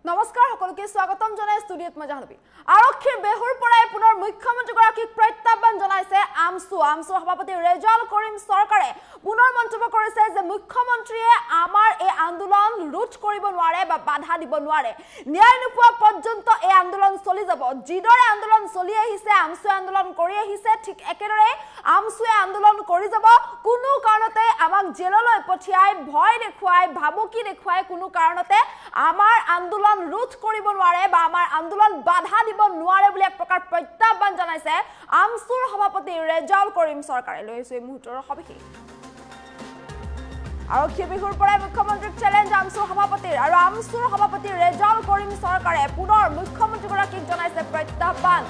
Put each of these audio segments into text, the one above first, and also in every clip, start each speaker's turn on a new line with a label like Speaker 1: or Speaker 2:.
Speaker 1: নমস্কাৰ সকলোকে স্বাগতম জনাই ষ্টুডিঅত মই জাহ্নবী আৰক্ষীৰ বেহুৰ পৰাই পুনৰ মুখ্যমন্ত্ৰীগৰাকীক প্ৰত্যাহ্বান জনাইছে আমসু সভাপতি ৰেজাউল কৰিম চৰকাৰে পুনৰ মন্তব্য কৰিছে যে মুখ্যমন্ত্ৰীয়ে আমাৰ এই আন্দোলন ৰোধ কৰিব নোৱাৰে বা বাধা দিব নোৱাৰে ন্যায় নোপোৱা পৰ্যন্ত এই আন্দোলন চলি যাব যিদৰে আন্দোলন চলি আহিছে আমসু আন্দোলন কৰি আহিছে ঠিক একেদৰে আমসুৱে আন্দোলন কৰি যাব কোনো কাৰণতে আমাক জেললৈ পঠিয়াই ভয় দেখুৱাই ভাবুকি দেখুৱাই কোনো কাৰণতে আমাৰ আন্দোলন ৰোধ কৰিব নোৱাৰে বা আমাৰ আন্দোলন বাধা দিব নোৱাৰে বুলি এক প্ৰকাৰ প্ৰত্যাহ্বান জনাইছে আমসুৰ সভাপতি ৰেজাউল কৰিম চৰকাৰে লৈছে এই মুহূৰ্তৰ সবিশেষ আৰক্ষী বিহুৰ পৰাই মুখ্যমন্ত্ৰীক চ্যালেঞ্জ আমসুৰ সভাপতিৰ আৰু আমসুৰ সভাপতি ৰেজাউল কৰিম চৰকাৰে পুনৰ মুখ্যমন্ত্ৰীগৰাকীক জনাইছে প্ৰত্যাহ্বান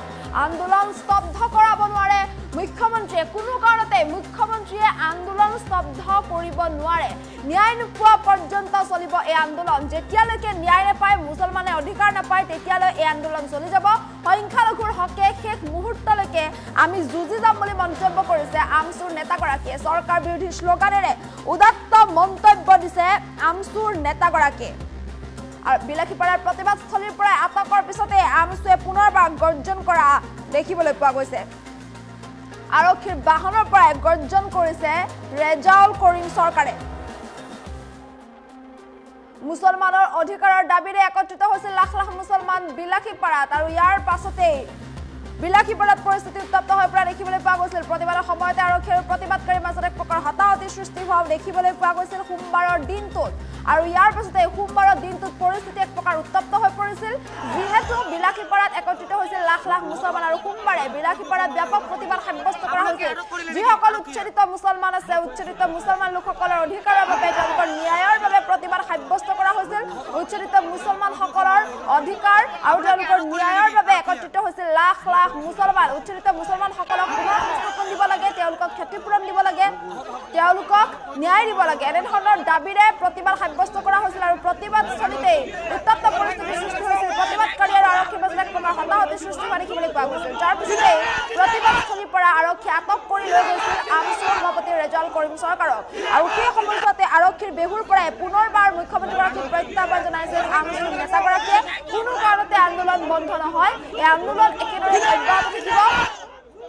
Speaker 1: আন্দোলন স্তব্ধ কৰাব নোৱাৰে মুখ্যমন্ত্ৰীয়ে কোনো কাৰণতে মুখ্যমন্ত্ৰীয়ে আন্দোলন স্তব্ধ কৰিব নোৱাৰে ন্যায় নোপোৱা পৰ্যন্ত চলিব এই আন্দোলন যেতিয়ালৈকে ন্যায় নাপায় মুছলমানে অধিকাৰ নাপায় তেতিয়ালৈ এই আন্দোলন চলি যাব সংখ্যালঘুৰ হকে শেষ মুহূৰ্তলৈকে আমি যুঁজি যাম বুলি মন্তব্য কৰিছে আমসুৰ নেতাগৰাকীয়ে চৰকাৰ বিৰোধী শ্লোগানেৰে উদাত্ত মন্তব্য দিছে আমসুৰ নেতাগৰাকীয়ে আৰু বিলাসীপাৰাৰ প্ৰতিবাদস্থলীৰ পৰা আটকৰ পিছতে আমসুৱে পুনৰবাৰ গৰ্জন কৰা দেখিবলৈ পোৱা গৈছে আৰক্ষীৰ বাহনৰ পৰা গৰ্জন কৰিছে ৰেজাউল কৰিম চৰকাৰে মুছলমানৰ অধিকাৰৰ দাবীৰে একত্ৰিত হৈছিল লাখ লাখ মুছলমান বিলাসীপাৰাত আৰু ইয়াৰ পাছতে বিলাসীপাৰাত পৰিস্থিতি উত্তপ্ত হৈ পৰা দেখিবলৈ পোৱা গৈছিল প্ৰতিবাদৰ সময়তে আৰক্ষী আৰু প্ৰতিবাদকাৰীৰ মাজত এক প্ৰকাৰ হতাহতি সৃষ্টি হোৱা দেখিবলৈ পোৱা গৈছিল সোমবাৰৰ দিনটোত আৰু ইয়াৰ পাছতে সোমবাৰৰ দিনটোত পৰিস্থিতি এক প্ৰকাৰ উত্তপ্ত হৈ পৰিছিল যিহেতু বিলাসীপাৰাত একত্ৰিত হৈছিল লাখ লাখ মুছলমান আৰু সোমবাৰে বিলাসীপাৰাত ব্যাপক প্ৰতিবাদ সাব্যস্ত কৰা হৈছিল যিসকল উচ্ছেদিত মুছলমান আছে উচ্ছেদিত মুছলমান লোকসকলৰ অধিকাৰৰ বাবে তেওঁলোকৰ ন্যায়ৰ বাবে প্ৰতিবাদ সাব্যস্ত কৰা হৈছিল উচ্ছেদিত মুছলমানসকলৰ অধিকাৰ আৰু তেওঁলোকৰ ন্যায়ৰ বাবে একত্ৰিত হৈছিল লাখ লাখ মুছলমান উচ্ছেদিত মুছলমানসকলক পুনৰ সংস্থাপন দিব লাগে তেওঁলোকক ক্ষতিপূৰণ দিব লাগে তেওঁলোকক ন্যায় দিব লাগে এনে ধৰণৰ দাবীৰে প্ৰতিবাদ সাব্যস্ত কৰা হৈছিল আৰু প্ৰতিবাদস্থলীতে উত্তপ্ত পৰিস্থিতি সৃষ্টি হৈছিল প্ৰতিবাদকাৰী আৰু আৰক্ষীৰ মাজত এক প্ৰকাৰ হতাহতি সৃষ্টি হোৱা দেখিবলৈ পোৱা গৈছিল যাৰ পিছতে প্ৰতিবাদস্থলীৰ পৰা আৰক্ষী আটক কৰি লৈ গৈছিল আমসুৰ সভাপতি ৰেজাউল কৰিম চৰকাৰক আৰু সেই সময়তে আৰক্ষীৰ বেহুৰ পৰাই পুনৰবাৰ মুখ্যমন্ত্ৰীগৰাকীক প্ৰত্যাহ্বান জনাইছিল আমসুৰ নেতাগৰাকীয়ে কোনো কাৰণতে আন্দোলন বন্ধ নহয় এই আন্দোলন একেদৰে অব্যাহত থাকিব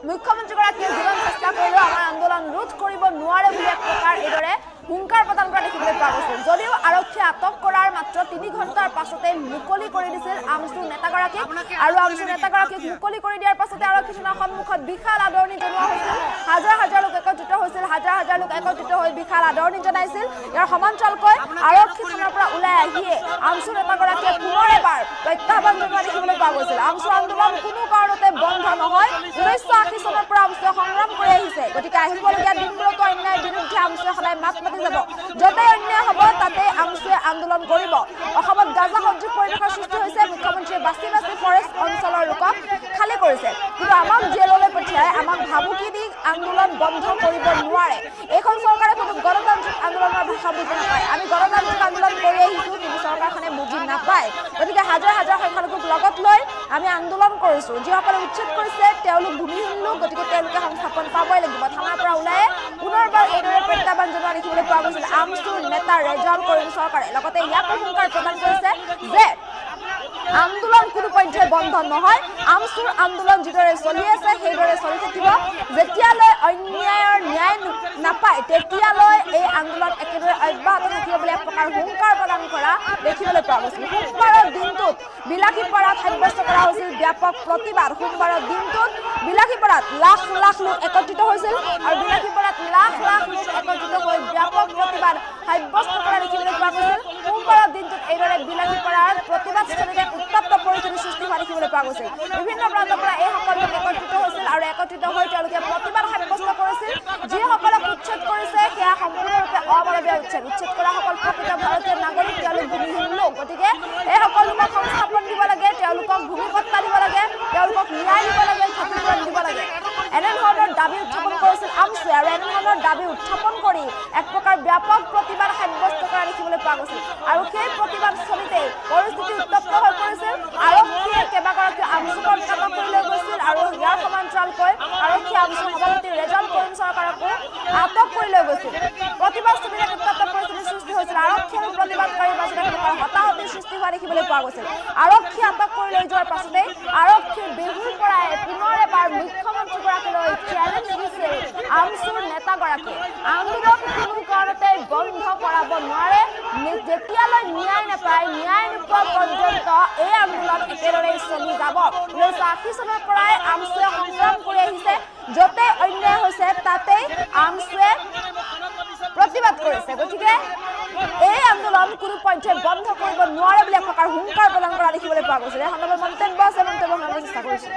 Speaker 1: মুখ্যমন্ত্ৰীগৰাকীয়ে যিমান চেষ্টা কৰিলেও আমাৰ আন্দোলন ৰোধ কৰিব নোৱাৰে বুলি এক প্ৰকাৰ এইদৰে হুংকাৰ প্ৰদান কৰা দেখিবলৈ পোৱা গৈছিল যদিও আৰক্ষীয়ে আটক কৰাৰ মাত্ৰ ৩ ঘণ্টাৰ পাছতে মুকলি কৰি দিছিল আমসুৰ নেতাগৰাকীক আৰু আমসুৰ নেতাগৰাকীক মুকলি কৰি দিয়াৰ পাছতে আৰক্ষী থানাৰ সন্মুখত বিশাল আদৰণি জনোৱা হৈছিল হাজাৰ হাজাৰ লোক একত্ৰিত হৈছিল হাজাৰ হাজাৰ লোক একত্ৰিত হৈ বিশাল আদৰণি জনাইছিল ইয়াৰ সমান্তৰালকৈ আৰক্ষী থানাৰ পৰা ওলাই আহিয়ে আমসুৰ নেতাগৰাকীয়ে পুনৰ এবাৰ প্ৰত্যাহ্বান জনোৱা দেখিবলৈ পোৱা গৈছিল আমসুৰ আন্দোলন কোনো কাৰণতে বন্ধ নহয় 1980 চনৰ পৰা আমসুৱে সংগ্ৰাম কৰি আহিছে গতিকে আহিবলগীয়া দিনবোৰতো অন্যায়ৰ বিৰুদ্ধে আমসুৱে সদায় মাত মাতি যাব যতে অন্যায় হ'ব তাতে আমসুৱে আন্দোলন কৰিব অসমত গাজা সদৃশ পৰিৱেশৰ সৃষ্টি হৈছে মুখ্যমন্ত্ৰীয়ে বাছি বাছি ফৰেষ্ট অঞ্চলৰ লোকক খালী কৰিছে কিন্তু আমাক জেললৈ পঠিয়াই আমাক ভাবুকি দি আন্দোলন বন্ধ কৰিব নোৱাৰে এইখন চৰকাৰে কোনো গণতান্ত্ৰিক আন্দোলনৰ ভাষা বুজি নাপায় আমি গণতান্ত্ৰিক আন্দোলন কৰি আহিছোঁ কিন্তু চৰকাৰখনে বুজি নাপায় গতিকে হাজাৰ হাজাৰ সংখ্যালঘুক লগত লৈ আমি আন্দোলন কৰিছোঁ যিসকলে উচ্ছেদ কৰিছে তেওঁলোক ভূমিহীন লোক গতিকে তেওঁলোকে সংস্থাপন পাবই লাগিব থানাৰ পৰা ওলাই পুনৰবাৰ এইদৰে প্ৰত্যাহ্বান জনোৱা দেখিবলৈ পোৱা গৈছিল আমসুৰ নেতা ৰেজাউল কৰিম চৰকাৰে লগতে ইয়াকো হুংকাৰ প্ৰদান কৰিছে যে আন্দোলন কোনো পৰ্যায়ে বন্ধ নহয় আমসুৰ আন্দোলন যিদৰে চলি আছে সেইদৰে চলি থাকিব যেতিয়ালৈ অন্যায়ৰ ন্যায় নাপায় তেতিয়ালৈ এই আন্দোলন একেদৰে অব্যাহত থাকিব বুলি এক প্ৰকাৰ হুংকাৰ প্ৰদান কৰা দেখিবলৈ পোৱা গৈছিল সোমবাৰৰ দিনটোত বিলাসীপাৰাত সাব্যস্ত কৰা হৈছিল ব্যাপক প্ৰতিবাদ সোমবাৰৰ দিনটোত বিলাসীপাৰাত লাখ লাখ লোক একত্ৰিত হৈছিল আৰু বিলাসীপাৰাত লাখ লাখ লোক একত্ৰিত হৈ ব্যাপক প্ৰতিবাদ সাব্যস্ত কৰা দেখিবলৈ পোৱা গৈছিল সোমবাৰৰ দিনটোত এইদৰে বিলাসীপাৰাৰ প্ৰতিবাদস্থলীতে উত্তপ্ত পৰিস্থিতিৰ সৃষ্টি হোৱা দেখিবলৈ পোৱা গৈছিল বিভিন্ন প্ৰান্তৰ পৰা এইসকল লোক একত্ৰিত হৈছিল আৰু একত্ৰিত হৈ তেওঁলোকে প্ৰতিবাদ সাব্যস্ত কৰিছিল যিসকলক উচ্ছেদ কৰিছে সেয়া সম্পূৰ্ণৰূপে অমানৱীয় উচ্ছেদ কৰাসকল প্ৰকৃত ভাৰতীয় নাগৰিক তেওঁলোক ভূমিহীন লোক গতিকে এইসকল লোকক সংস্থাপন দিব লাগে তেওঁলোকক ভূমিপট্টা দিব লাগে তেওঁলোকক ন্যায় দিব লাগে ক্ষতিপূৰণ দিব লাগে এনে ধৰণৰ দাবী উত্থাপন কৰিছিল আমসুৱে আৰু এনে ধৰণৰ দাবী উত্থাপন কৰি এক প্ৰকাৰ ব্যাপক প্ৰতিবাদ সাব্যস্ত কৰা দেখিবলৈ পোৱা গৈছিল আৰু সেই প্ৰতিবাদস্থলীতে পৰিস্থিতি উত্তপ্ত হৈ পৰিছিল আৰক্ষীয়ে কেইবাগৰাকীও আমসুক আটক কৰি লৈ গৈছিল আৰু ইয়াৰ সমান্তৰালকৈ আৰক্ষীয়ে আমসুৰ সভাপতি ৰেজাউল কৰিম চৰকাৰকো আটক কৰি লৈ গৈছিল প্ৰতিবাদস্থলীতে উত্তপ্ত পৰিস্থিতিৰ সৃষ্টি হৈছিল আৰক্ষী আৰু প্ৰতিবাদকাৰীৰ মাজত হতাহতিৰ সৃষ্টি হোৱা দেখিবলৈ পোৱা গৈছিল আৰক্ষী আটক কৰি লৈ যোৱাৰ পাছতে আৰক্ষীৰ বিহুৰ পৰাই পুনৰ এবাৰ মুখ্যমন্ত্ৰীগৰাকীলৈ চেলেঞ্জ দিছিল আমচুৰ নেতাগৰাকীয়ে আন্দোলন কোনো কাৰণতে বন্ধ কৰাব নোৱাৰে যেতিয়ালৈ ন্যায় নাপায় ন্যায় নোপোৱা পৰ্যন্ত এই আন্দোলন একেদৰেই চলি যাব 1980 চনৰ পৰাই আমচুৱে সংগ্ৰাম কৰি আহিছে যতে অন্যায় হৈছে তাতে আমচুৱে প্ৰতিবাদ কৰিছে গতিকে এই আন্দোলন কোনো পৰ্যায়ে বন্ধ কৰিব নোৱাৰে বুলি এক প্ৰকাৰ হুংকাৰ প্ৰদান কৰা দেখিবলৈ পোৱা গৈছে এই সন্দৰ্ভত মন্তব্য আছে মন্তব্য শুনাবলৈ চেষ্টা কৰিছে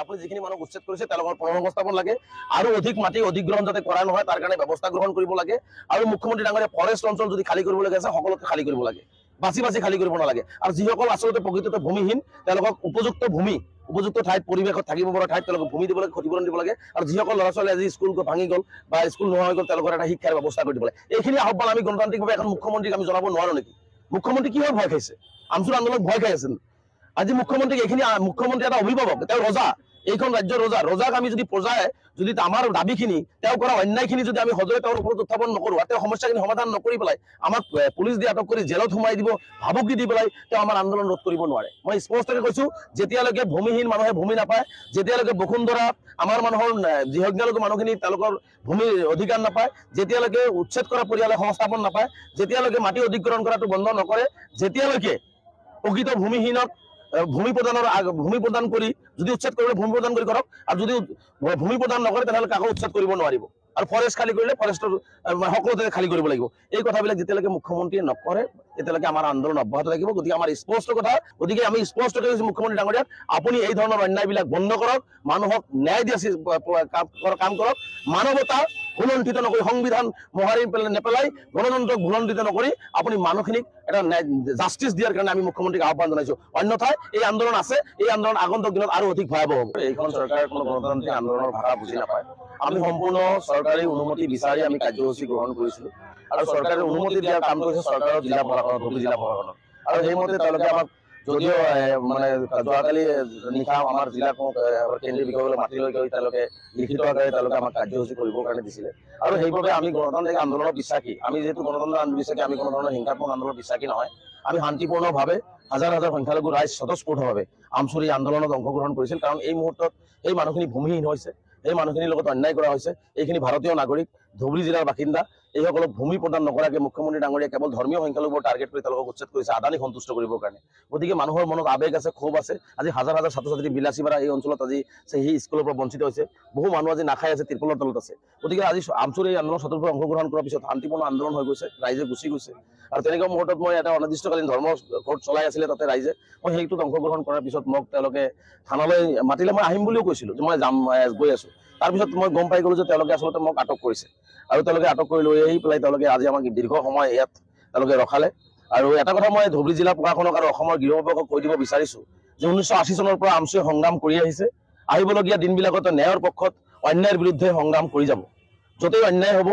Speaker 2: আপুনি যিখিনি মানুহ উচ্ছেদ কৰিছে তেওঁলোকৰ পুনৰ্সংস্থাপন লাগে আৰু অধিক মাটি অধিগ্ৰহণ যাতে কৰা নহয় তাৰ কাৰণে ব্যৱস্থা গ্ৰহণ কৰিব লাগে আৰু মুখ্যমন্ত্ৰী ডাঙৰীয়া ফৰেষ্ট অঞ্চল যদি খালী কৰিব লাগে আছে সকলোতে খালী কৰিব লাগে বাছি বাছি খালী কৰিব নালাগে আৰু যিসকল আচলতে প্ৰকৃততে ভূমিহীন তেওঁলোকক উপযুক্ত ভূমি উপযুক্ত ঠাইত পৰিৱেশত থাকিব পৰা ঠাইত তেওঁলোকক ভূমি দিব লাগে ক্ষতিপূৰণ দিব লাগে আৰু যিসকল ল'ৰা ছোৱালী আজি স্কুল ভাঙি গ'ল বা স্কুল নোহোৱা হৈ গ'ল তেওঁলোকৰ এটা শিক্ষাৰ ব্যৱস্থা কৰি দিব লাগে এইখিনি আহ্বান আমি গণতান্ত্ৰিকভাৱে এখন মুখ্যমন্ত্ৰীক আমি জনাব নোৱাৰো নেকি মুখ্যমন্ত্ৰী কিহৰ ভয় খাইছে আমচুৰ আন্দোলন ভয় খাই আছে আজি মুখ্যমন্ত্ৰীক এইখিনি মুখ্যমন্ত্ৰী এটা অভিভাৱক তেওঁ ৰজা এইখন ৰাজ্যৰ ৰজাক আমি যদি পৰ্যায়ে যদি আমাৰ দাবীখিনি তেওঁ কৰা অন্যায়খিনি যদি আমি সজোৰে তেওঁৰ ওপৰত উত্থাপন নকৰোঁ আৰু তেওঁ সমস্যাখিনি সমাধান নকৰি পেলাই আমাক পুলিচ দি আটক কৰি জেলত সোমাই দিব ভাবুকি দি পেলাই তেওঁ আমাৰ আন্দোলন ৰোধ কৰিব নোৱাৰে মই স্পষ্টকৈ কৈছোঁ যেতিয়ালৈকে ভূমিহীন মানুহে ভূমি নাপায় যেতিয়ালৈকে বসুন্ধৰা আমাৰ মানুহৰ যিসংখ্যালঘু মানুহখিনি তেওঁলোকৰ ভূমিৰ অধিকাৰ নাপায় যেতিয়ালৈকে উচ্ছেদ কৰা পৰিয়ালে সংস্থাপন নাপায় যেতিয়ালৈকে মাটি অধিগ্ৰহণ কৰাটো বন্ধ নকৰে যেতিয়ালৈকে প্ৰকৃত ভূমিহীনক ভূমি প্ৰদান কৰি যদি উচ্ছেদ কৰিলে ভূমি প্ৰদান কৰি কৰক আৰু যদি ভূমি প্ৰদান নকৰে তেনেহ'লে কাকো উচ্ছেদ কৰিব নোৱাৰিব আৰু ফৰেষ্ট খালী কৰিলে ফৰেষ্টৰ সকলোতে খালী কৰিব লাগিব এই কথাবিলাক যেতিয়ালৈকে মুখ্যমন্ত্ৰীয়ে নকৰে তেতিয়ালৈকে আমাৰ আন্দোলন অব্যাহত থাকিব গতিকে আমাৰ স্পষ্ট কথা গতিকে আমি স্পষ্টকৈ কৈছোঁ মুখ্যমন্ত্ৰী ডাঙৰীয়াক আপুনি এই ধৰণৰ অন্যায়বিলাক বন্ধ কৰক মানুহক ন্যায় দিয়া কাম কৰক মানৱতা ভুলণ্ঠিত নকৰি সংবিধান মোহাৰি নেপেলাই গণতন্ত্ৰক ভুলণ্ঠিত নকৰি আপুনি মানুহখিনিক এটা জাষ্টিছ দিয়াৰ কাৰণে আমি মুখ্যমন্ত্ৰীক আহ্বান জনাইছোঁ অন্যথায় এই আন্দোলন আছে এই আন্দোলন আগন্তুক দিনত আৰু অধিক ভয়াৱহ হ'ব এইখন চৰকাৰে কোনো গণতান্ত্ৰিক আন্দোলনৰ ভাষা বুজি নাপায় আমি সম্পূৰ্ণ চৰকাৰী অনুমতি বিচাৰি আমি কাৰ্যসূচী গ্ৰহণ কৰিছিলোঁ আৰু চৰকাৰে অনুমতি দিয়াৰ কাম কৰিছে চৰকাৰৰ জিলা প্ৰশাসনত ধুবুৰী জিলা প্ৰশাসনত আৰু সেইমতে তেওঁলোকে আমাক যদিও মানে যোৱাকালি নিশা আমাৰ জিলা কেন্দ্ৰীয় বিষয়লৈ মাতি লৈ গৈ তেওঁলোকে লিখিত আকাৰে তেওঁলোকে আমাক কাৰ্যসূচী কৰিবৰ কাৰণে দিছিলে আৰু সেইবাবে আমি গণতান্ত্ৰিক আন্দোলনৰ বিশ্বাসী আমি যিহেতু গণতন্ত্ৰৰ বিশ্বাসী আমি কোনো ধৰণৰ হিংসাত্মক আন্দোলনৰ বিশ্বাসী নহয় আমি শান্তিপূৰ্ণভাৱে হাজাৰ হাজাৰ সংখ্যালঘু ৰাইজ স্বতঃস্ফূৰ্তভাৱে আমচুৰ এই আন্দোলনত অংশগ্ৰহণ কৰিছিল কাৰণ এই মুহূৰ্তত এই মানুহখিনি ভূমিহীন হৈছে এই মানুহখিনিৰ লগত অন্যায় কৰা হৈছে এইখিনি ভাৰতীয় নাগৰিক ধুবুৰী জিলাৰ বাসিন্দা এইসকলক ভূমি প্ৰদান নকৰাকৈ মুখ্যমন্ত্ৰী ডাঙৰীয়া কেৱল ধৰ্মীয় সংখ্যালঘুবোৰ টাৰ্গেট কৰি তেওঁলোকক উচ্ছেদ কৰিছে আদানী সন্তুষ্ট কৰিবৰ কাৰণে গতিকে মানুহৰ মনত আৱেগ আছে ক্ষোভ আছে আজি হাজাৰ হাজাৰ ছাত্ৰ ছাত্ৰী বিলাসীপাৰা এই অঞ্চলত আজি সেই স্কুলৰ পৰা বঞ্চিত হৈছে বহু মানুহ আজি নাখাই আছে ত্ৰিপলৰ তলত আছে গতিকে আজি আমচুৰ এই আন্দোলন সতৰ্কভাৱে অংশগ্ৰহণ কৰাৰ পিছত শান্তিপূৰ্ণ আন্দোলন হৈ গৈছে ৰাইজে গুচি গৈছে আৰু তেনেকুৱা মুহূৰ্তত মই এটা অনিৰ্দিষ্টকালীন ধৰ্ম কোৰ্ট চলাই আছিলে তাতে ৰাইজে মই সেইটোত অংশগ্ৰহণ কৰাৰ পিছত মোক তেওঁলোকে থানালৈ মাতিলে মই আহিম বুলিও কৈছিলোঁ যে মই যাম গৈ আছোঁ তাৰপিছত মই গম পাই গ'লোঁ যে তেওঁলোকে আচলতে মোক আটক কৰিছে আৰু তেওঁলোকে আটক কৰি লৈ আহি পেলাই তেওঁলোকে আজি আমাক দীৰ্ঘ সময় ইয়াত তেওঁলোকে ৰখালে আৰু এটা কথা মই ধুবুৰী জিলা প্ৰশাসনক আৰু অসমৰ গৃহ বিভাগক কৈ দিব বিচাৰিছোঁ যে 1980 চনৰ পৰা আমচুৱে সংগ্ৰাম কৰি আহিছে আহিবলগীয়া দিনবিলাকত ন্যায়ৰ পক্ষত অন্যায়ৰ বিৰুদ্ধে সংগ্ৰাম কৰি যাব য'তেই অন্যায় হ'ব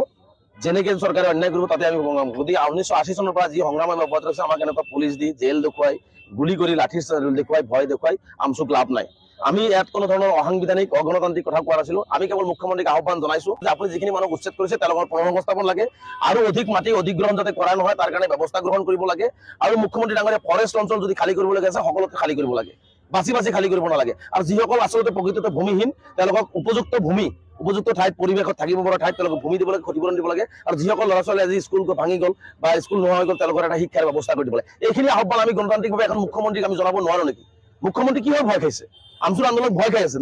Speaker 2: যেনেকৈ চৰকাৰে অন্যায় কৰিব তাতে আমি সংগ্ৰাম কৰোঁ গতিকে 1980 চনৰ পৰা যি সংগ্ৰাম আমি অব্যাহত ৰাখিছে আমাক এনেকুৱা পুলিচ দি জেল দেখুৱাই গুলি কৰি লাঠি দেখুৱাই ভয় দেখুৱাই আমচুক লাভ নাই আমি ইয়াত কোনো ধৰণৰ অসাংবিধানিক অগণতান্ত্ৰিক কথা কোৱা নাছিলোঁ আমি কেৱল মুখ্যমন্ত্ৰীক আহ্বান জনাইছোঁ যে আপুনি যিখিনি মানুহ উচ্ছেদ কৰিছে তেওঁলোকৰ পুনৰ্সংস্থাপন লাগে আৰু অধিক মাটি অধিগ্ৰহণ যাতে কৰা নহয় তাৰ কাৰণে ব্যৱস্থা গ্ৰহণ কৰিব লাগে আৰু মুখ্যমন্ত্ৰী ডাঙৰীয়া ফৰেষ্ট অঞ্চল যদি খালী কৰিব লাগে আছে সকলোতে খালী কৰিব লাগে বাছি বাছি খালী কৰিব নালাগে আৰু যিসকল আচলতে প্ৰকৃততে ভূমিহীন তেওঁলোকক উপযুক্ত ভূমি উপযুক্ত ঠাইত পৰিৱেশত থাকিব পৰা ঠাইত তেওঁলোকক ভূমি দিব লাগে ক্ষতিপূৰণ দিব লাগে আৰু যিসকল ল'ৰা ছোৱালী আজি স্কুল ভাঙি গ'ল বা স্কুল নোহোৱা হৈ গ'ল তেওঁলোকৰ এটা শিক্ষাৰ ব্যৱস্থা কৰি দিব লাগে এইখিনি আহ্বান আমি গণতান্ত্ৰিকভাৱে এখন মুখ্যমন্ত্ৰীক আমি জনাব নোৱাৰো নেকি মুখ্যমন্ত্ৰী কিহৰ ভয় খাইছে আমচুৰ আন্দোলন ভয় খাই আছে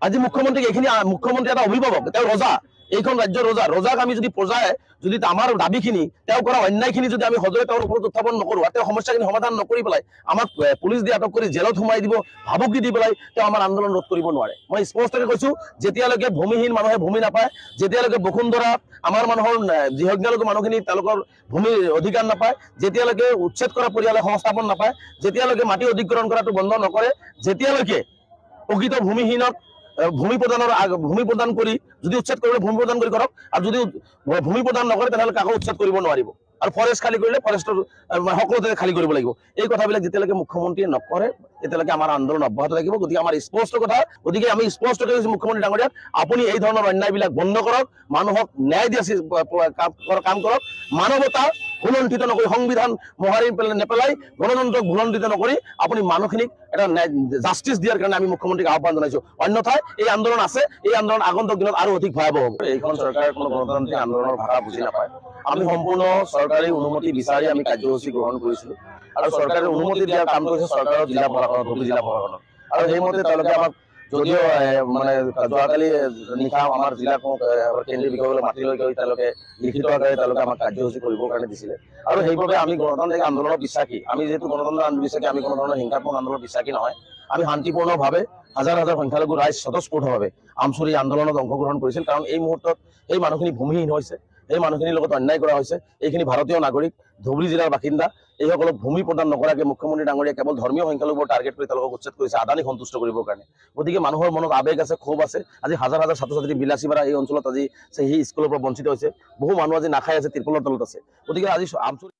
Speaker 2: আজি মুখ্যমন্ত্ৰীক এইখিনি মুখ্যমন্ত্ৰী এটা অভিভাৱক তেওঁ ৰজা এইখন ৰাজ্যৰ ৰজাক আমি যদি প্ৰজাই যদি আমাৰ দাবীখিনি তেওঁ কৰা অন্যায়খিনি যদি আমি সজোৰে তেওঁৰ ওপৰত উত্থাপন নকৰোঁ আৰু তেওঁ সমস্যাখিনি সমাধান নকৰি পেলাই আমাক পুলিচ দি আটক কৰি জেলত সোমাই দিব, ভাবুকি দি পেলাই তেওঁ আমাৰ আন্দোলন ৰোধ কৰিব নোৱাৰে। মই স্পষ্টকৈ কৈছোঁ, যেতিয়ালৈকে ভূমিহীন মানুহে ভূমি নাপায়, যেতিয়ালৈকে বসুন্ধৰা আমাৰ মানুহৰ যিসংখ্যালঘু মানুহখিনি তেওঁলোকৰ ভূমিৰ অধিকাৰ নাপায়, যেতিয়ালৈকে উচ্ছেদ কৰা পৰিয়ালে সংস্থাপন নাপায়, যেতিয়ালৈকে মাটি অধিগ্ৰহণ কৰাটো বন্ধ নকৰে, যেতিয়ালৈকে প্ৰকৃত ভূমিহীনক ভূমি প্ৰদান কৰি যদি উচ্ছেদ কৰিবলৈ ভূমি প্ৰদান কৰি কৰক, আৰু যদি ভূমি প্ৰদান নকৰে তেনেহ'লে কাকো উচ্ছেদ কৰিব নোৱাৰিব। আৰু ফৰেষ্ট খালী কৰিলে ফৰেষ্টৰ সকলোতে খালী কৰিব লাগিব। এই কথাবিলাক যেতিয়ালৈকে মুখ্যমন্ত্ৰীয়ে নকৰে তেতিয়ালৈকে আমাৰ আন্দোলন অব্যাহত থাকিব। গতিকে আমাৰ স্পষ্ট কথা, গতিকে আমি স্পষ্টকৈ কৈছোঁ মুখ্যমন্ত্ৰী ডাঙৰীয়াক, আপুনি এই ধৰণৰ অন্যায়বিলাক বন্ধ কৰক, মানুহক ন্যায় দিয়া কাম কৰক, মানৱতা ভুলণ্ঠিত নকৰি, সংবিধান মোহাৰি নেপেলাই, গণতন্ত্ৰক ভুলণ্ঠিত নকৰি আপুনি মানুহখিনিক এটা জাষ্টিছ দিয়াৰ কাৰণে আমি মুখ্যমন্ত্ৰীক আহ্বান জনাইছোঁ। অন্যথাই এই আন্দোলন আছে, এই আন্দোলন আগন্তুক দিনত আৰু অধিক ভয়াৱহ হ'ব। এইখন চৰকাৰে কোনো গণতান্ত্ৰিক আন্দোলনৰ ভাষা বুজি নাপায়। আমি সম্পূৰ্ণ চৰকাৰী অনুমতি বিচাৰি আমি কাৰ্যসূচী গ্ৰহণ কৰিছিলোঁ, আৰু চৰকাৰে অনুমতি দিয়াৰ কাম কৰিছে চৰকাৰৰ জিলা প্ৰশাসনত, ধুবুৰী জিলা প্ৰশাসনত। আৰু সেইমতে তেওঁলোকে আমাক যদিও মানে যোৱাকালি নিশা আমাৰ জিলা কেন্দ্ৰীয় বিষয়ালৈ মাতি লৈ গৈ তেওঁলোকে লিখিত আকাৰে তেওঁলোকে আমাক কাৰ্যসূচী কৰিবৰ কাৰণে দিছিলে। আৰু সেইবাবে আমি গণতান্ত্ৰিক আন্দোলনৰ বিশ্বাসী। আমি যিহেতু গণতন্ত্ৰৰ বিশ্বাসী, আমি কোনো ধৰণৰ হিংসাত্মক আন্দোলনৰ বিশ্বাসী নহয়। আমি শান্তিপূৰ্ণভাৱে হাজাৰ হাজাৰ সংখ্যালঘু ৰাইজ স্বতঃস্ফূৰ্তভাৱে আমচুৰি আন্দোলনত অংশগ্ৰহণ কৰিছিল, কাৰণ এই মুহূৰ্তত এই মানুহখিনি ভূমিহীন হৈছে, এই মানুহখিনিৰ লগত অন্যায় কৰা হৈছে। এইখিনি ভাৰতীয় নাগৰিক, ধুবুৰী জিলাৰ বাসিন্দা, এইসকলক ভূমি প্ৰদান নকৰাকৈ মুখ্যমন্ত্ৰী ডাঙৰীয়াই কেৱল ধৰ্মীয় সংখ্যালঘুবোৰ টাৰ্গেট কৰি তেওঁলোকক উচ্ছেদ কৰিছে আদানীক সন্তুষ্ট কৰিবৰ কাৰণে। গতিকে মানুহৰ মনত আৱেগ আছে, ক্ষোভ আছে। আজি হাজাৰ হাজাৰ ছাত্ৰ ছাত্ৰী বিলাসীপাৰা এই অঞ্চলত আজি সেই স্কুলৰ পৰা বঞ্চিত হৈছে, বহু মানুহ আজি নাখাই আছে, তিৰপলৰ তলত আছে। গতিকে আজি আমচুৰি